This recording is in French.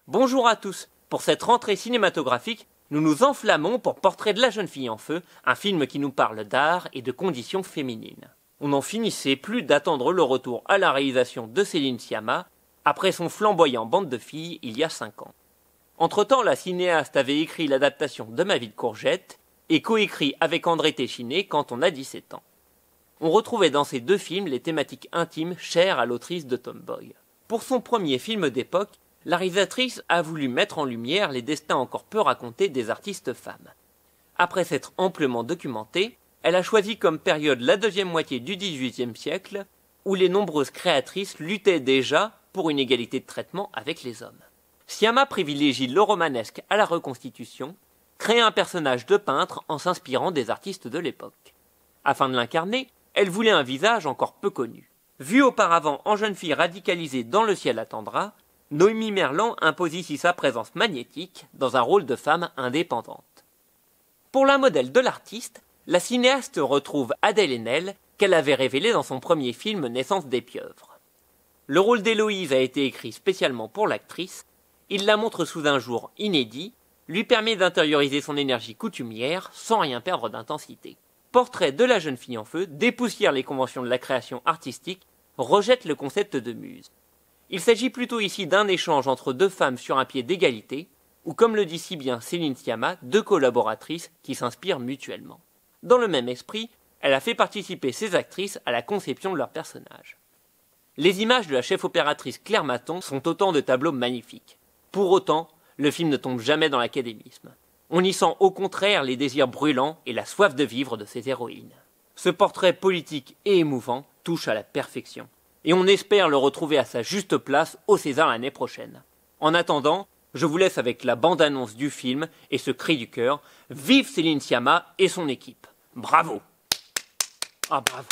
Bonjour à tous. Pour cette rentrée cinématographique, nous nous enflammons pour Portrait de la jeune fille en feu, un film qui nous parle d'art et de conditions féminines. On n'en finissait plus d'attendre le retour à la réalisation de Céline Sciamma, après son flamboyant Bande de filles il y a 5 ans. Entre-temps, la cinéaste avait écrit l'adaptation de Ma vie de courgette et coécrit avec André Téchiné Quand on a 17 ans. On retrouvait dans ces deux films les thématiques intimes chères à l'autrice de Tomboy. Pour son premier film d'époque, la réalisatrice a voulu mettre en lumière les destins encore peu racontés des artistes femmes. Après s'être amplement documentée, elle a choisi comme période la deuxième moitié du XVIIIe siècle, où les nombreuses créatrices luttaient déjà pour une égalité de traitement avec les hommes. Sciamma privilégie le romanesque à la reconstitution, crée un personnage de peintre en s'inspirant des artistes de l'époque. Afin de l'incarner, elle voulait un visage encore peu connu. Vue auparavant en jeune fille radicalisée dans Le ciel attendra, Noémie Merlan impose ici sa présence magnétique dans un rôle de femme indépendante. Pour la modèle de l'artiste, la cinéaste retrouve Adèle Haenel, qu'elle avait révélée dans son premier film Naissance des pieuvres. Le rôle d'Héloïse a été écrit spécialement pour l'actrice, il la montre sous un jour inédit, lui permet d'intérioriser son énergie coutumière sans rien perdre d'intensité. Portrait de la jeune fille en feu dépoussière les conventions de la création artistique, rejette le concept de muse. Il s'agit plutôt ici d'un échange entre deux femmes sur un pied d'égalité, ou comme le dit si bien Céline Sciamma, deux collaboratrices qui s'inspirent mutuellement. Dans le même esprit, elle a fait participer ses actrices à la conception de leurs personnages. Les images de la chef opératrice Claire Mathon sont autant de tableaux magnifiques. Pour autant, le film ne tombe jamais dans l'académisme. On y sent au contraire les désirs brûlants et la soif de vivre de ses héroïnes. Ce portrait politique et émouvant touche à la perfection. Et on espère le retrouver à sa juste place au César l'année prochaine. En attendant, je vous laisse avec la bande-annonce du film et ce cri du cœur. Vive Céline Sciamma et son équipe. Bravo! Ah bravo!